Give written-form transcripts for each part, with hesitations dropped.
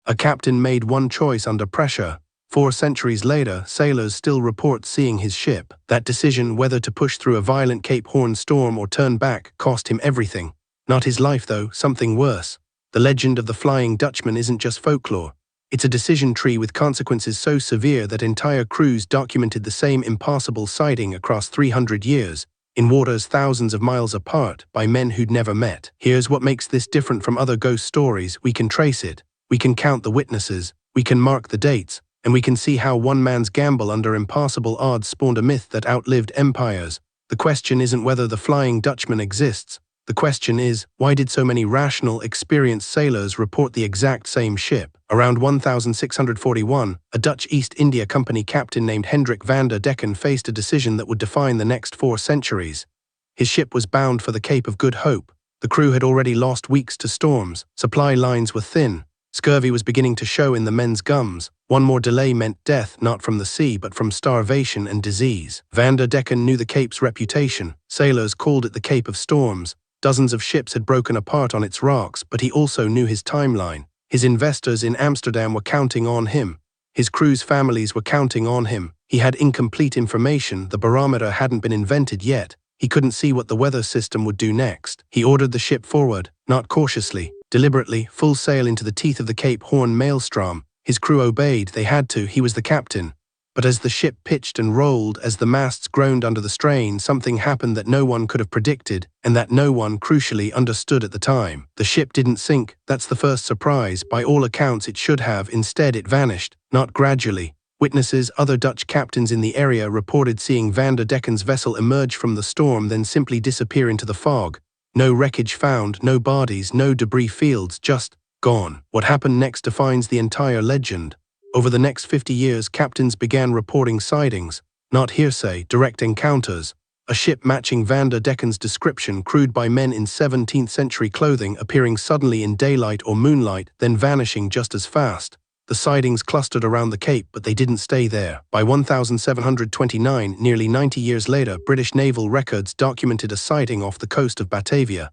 A captain made one choice under pressure. 4 centuries later, sailors still report seeing his ship. That decision, whether to push through a violent Cape Horn storm or turn back, cost him everything. Not his life though, something worse. The legend of the Flying Dutchman isn't just folklore. It's a decision tree with consequences so severe that entire crews documented the same impassable sighting across 300 years, in waters thousands of miles apart, by men who'd never met. Here's what makes this different from other ghost stories. We can trace it. We can count the witnesses. We can mark the dates. And we can see how one man's gamble under impassable odds spawned a myth that outlived empires. The question isn't whether the Flying Dutchman exists. The question is, why did so many rational, experienced sailors report the exact same ship? Around 1641, a Dutch East India Company captain named Hendrik van der Decken faced a decision that would define the next 4 centuries. His ship was bound for the Cape of Good Hope. The crew had already lost weeks to storms. Supply lines were thin. Scurvy was beginning to show in the men's gums. One more delay meant death, not from the sea, but from starvation and disease. Van der Decken knew the Cape's reputation. Sailors called it the Cape of Storms. Dozens of ships had broken apart on its rocks, but he also knew his timeline. His investors in Amsterdam were counting on him. His crew's families were counting on him. He had incomplete information. The barometer hadn't been invented yet. He couldn't see what the weather system would do next. He ordered the ship forward, not cautiously, deliberately, full sail into the teeth of the Cape Horn maelstrom. His crew obeyed. They had to. He was the captain. But as the ship pitched and rolled, as the masts groaned under the strain, something happened that no one could have predicted, and that no one, crucially, understood at the time. The ship didn't sink. That's the first surprise. By all accounts, it should have. Instead, it vanished. Not gradually. Witnesses, other Dutch captains in the area, reported seeing Van der Decken's vessel emerge from the storm, then simply disappear into the fog. No wreckage found, no bodies, no debris fields, just gone. What happened next defines the entire legend. Over the next 50 years, captains began reporting sightings, not hearsay, direct encounters. A ship matching Van der Decken's description, crewed by men in 17th century clothing, appearing suddenly in daylight or moonlight, then vanishing just as fast. The sightings clustered around the Cape, but they didn't stay there. By 1729, nearly 90 years later, British naval records documented a sighting off the coast of Batavia.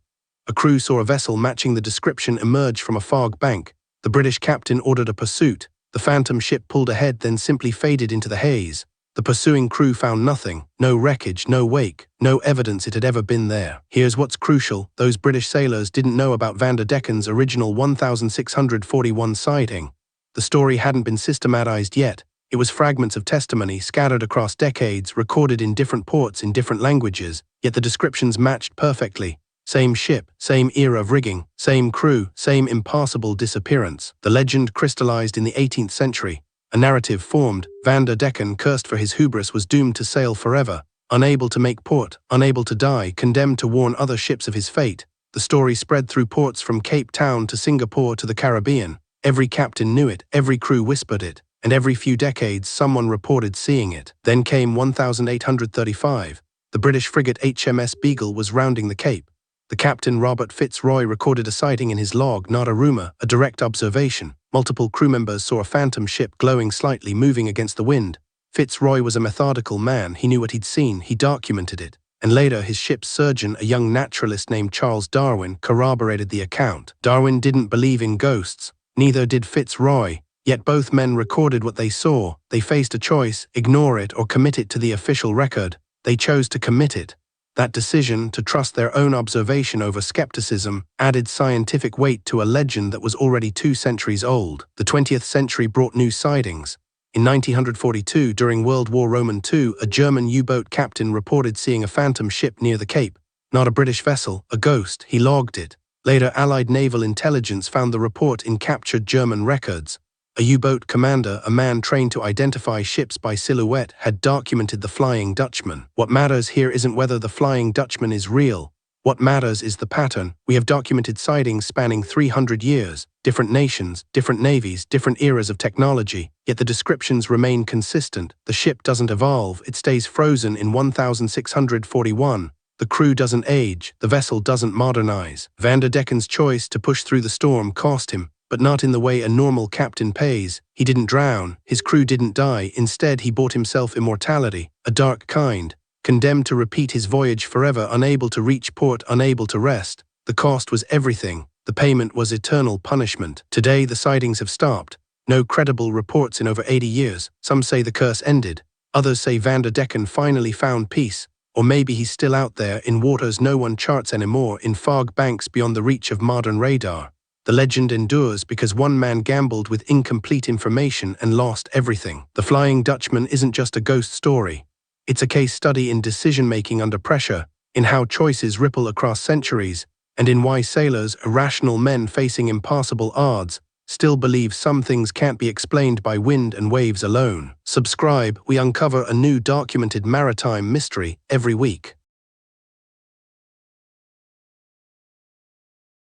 A crew saw a vessel matching the description emerge from a fog bank. The British captain ordered a pursuit. The phantom ship pulled ahead, then simply faded into the haze. The pursuing crew found nothing, no wreckage, no wake, no evidence it had ever been there. Here's what's crucial. Those British sailors didn't know about Van der Decken's original 1641 sighting. The story hadn't been systematized yet. It was fragments of testimony scattered across decades, recorded in different ports in different languages, yet the descriptions matched perfectly. Same ship, same era of rigging, same crew, same impassable disappearance. The legend crystallized in the 18th century. A narrative formed. Van der Decken, cursed for his hubris, was doomed to sail forever. Unable to make port, unable to die, condemned to warn other ships of his fate. The story spread through ports from Cape Town to Singapore to the Caribbean. Every captain knew it, every crew whispered it, and every few decades someone reported seeing it. Then came 1835. The British frigate HMS Beagle was rounding the Cape. The captain, Robert Fitzroy, recorded a sighting in his log, not a rumor, a direct observation. Multiple crew members saw a phantom ship glowing slightly, moving against the wind. Fitzroy was a methodical man. He knew what he'd seen. He documented it. And later, his ship's surgeon, a young naturalist named Charles Darwin, corroborated the account. Darwin didn't believe in ghosts. Neither did Fitzroy. Yet both men recorded what they saw. They faced a choice: ignore it or commit it to the official record. They chose to commit it. That decision, to trust their own observation over skepticism, added scientific weight to a legend that was already 2 centuries old. The 20th century brought new sightings. In 1942, during World War II, a German U-boat captain reported seeing a phantom ship near the Cape. Not a British vessel, a ghost. He logged it. Later, Allied naval intelligence found the report in captured German records. A U-boat commander, a man trained to identify ships by silhouette, had documented the Flying Dutchman. What matters here isn't whether the Flying Dutchman is real. What matters is the pattern. We have documented sightings spanning 300 years, different nations, different navies, different eras of technology, yet the descriptions remain consistent. The ship doesn't evolve, it stays frozen in 1641. The crew doesn't age, the vessel doesn't modernize. Van der Decken's choice to push through the storm cost him, but not in the way a normal captain pays. He didn't drown, his crew didn't die. Instead, he bought himself immortality, a dark kind, condemned to repeat his voyage forever, unable to reach port, unable to rest. The cost was everything. The payment was eternal punishment. Today, the sightings have stopped. No credible reports in over 80 years. Some say the curse ended. Others say Decken finally found peace. Or maybe he's still out there in waters no one charts anymore, in fog banks beyond the reach of modern radar. The legend endures because one man gambled with incomplete information and lost everything. The Flying Dutchman isn't just a ghost story. It's a case study in decision-making under pressure, in how choices ripple across centuries, and in why sailors, irrational men facing impassable odds, still believe some things can't be explained by wind and waves alone. Subscribe, we uncover a new documented maritime mystery every week.